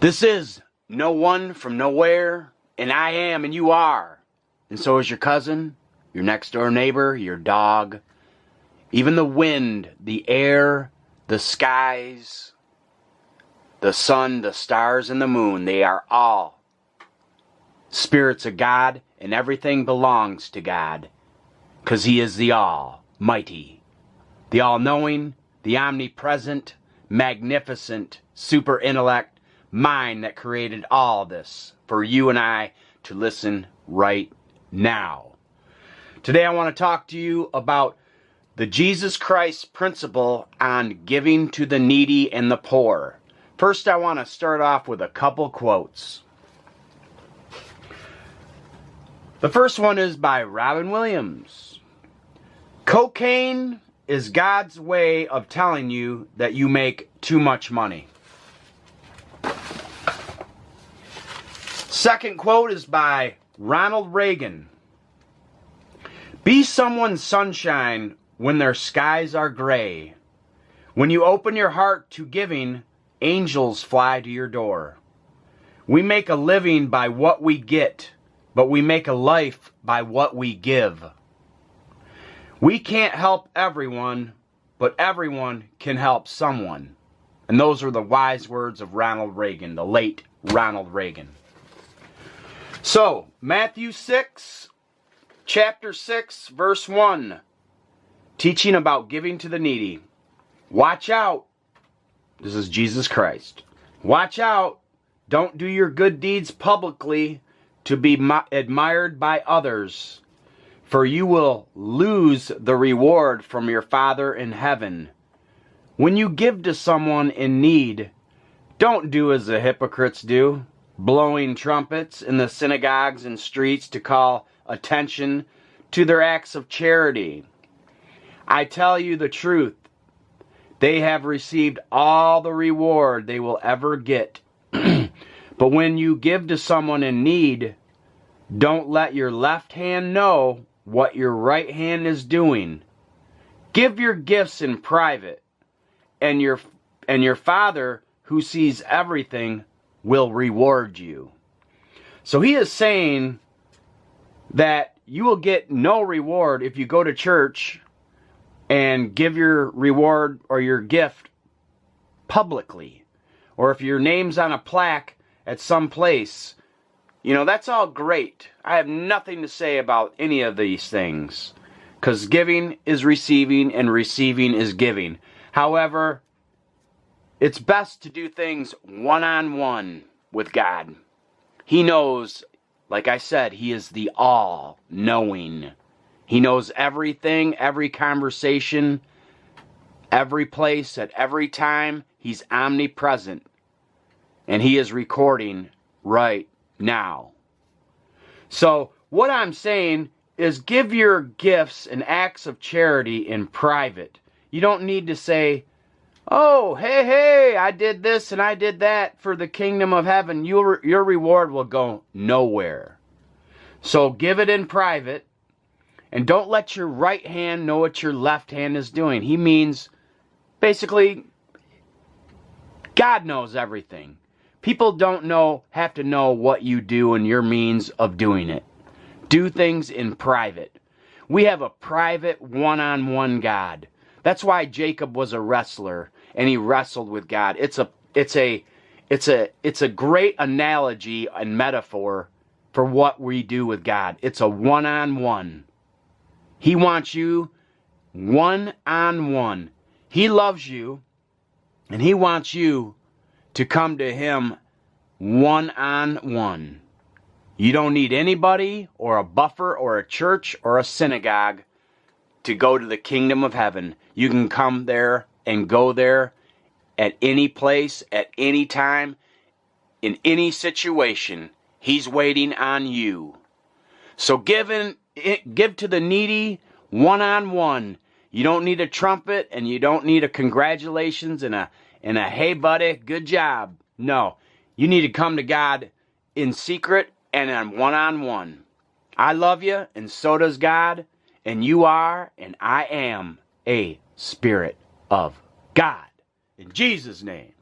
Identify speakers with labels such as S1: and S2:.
S1: This is no one from nowhere, and I am and you are. And so is your cousin, your next door neighbor, your dog, even the wind, the air, the skies, the sun, the stars, and the moon. They are all spirits of God, and everything belongs to God, because He is the Almighty, the all-knowing, the omnipresent, magnificent, super intellect mind that created all this for you and I to listen right now. Today I want to talk to you about the Jesus Christ principle on giving to the needy and the poor. First, I want to start off with a couple quotes. The first one is by Robin Williams. Cocaine is God's way of telling you that you make too much money. Second quote is by Ronald Reagan. Be someone's sunshine when their skies are gray. When you open your heart to giving, angels fly to your door. We make a living by what we get, but we make a life by what we give. We can't help everyone, but everyone can help someone. And those are the wise words of Ronald Reagan, the late Ronald Reagan. So, Matthew 6, chapter 6, verse 1, teaching about giving to the needy. Watch out. This is Jesus Christ. Watch out. Don't do your good deeds publicly to be admired by others, for you will lose the reward from your Father in heaven. When you give to someone in need, don't do as the hypocrites do, blowing trumpets in the synagogues and streets to call attention to their acts of charity. I tell you the truth, they have received all the reward they will ever get. But when you give to someone in need, don't let your left hand know what your right hand is doing. Give your gifts in private, and your Father who sees everything will reward you. So he is saying that you will get no reward if you go to church and give your reward or your gift publicly, or if your name's on a plaque at some place. You know, that's all great. I have nothing to say about any of these things, because giving is receiving and receiving is giving. However, it's best to do things one-on-one with God. He knows, like I said, He is the all-knowing. He knows everything, every conversation, every place, at every time. He's omnipresent. And He is recording right now. So, what I'm saying is give your gifts and acts of charity in private. You don't need to say, oh, hey, I did this and I did that for the kingdom of heaven. Your reward will go nowhere. So give it in private, and don't let your right hand know what your left hand is doing. He means, basically, God knows everything. People don't have to know what you do and your means of doing it. Do things in private. We have a private one-on-one God. That's why Jacob was a wrestler and he wrestled with God. It's a great analogy and metaphor for what we do with God. It's a one-on-one. He wants you one-on-one. He loves you, and He wants you to come to Him one-on-one. You don't need anybody or a buffer or a church or a synagogue to go to the kingdom of heaven. You can come there and go there at any place, at any time, in any situation. He's waiting on you. So give to the needy one-on-one. You don't need a trumpet, and you don't need a congratulations and a hey buddy, good job. No, you need to come to God in secret and on one-on-one. I love you, and so does God, and you are, and I am a spirit of God. In Jesus' name.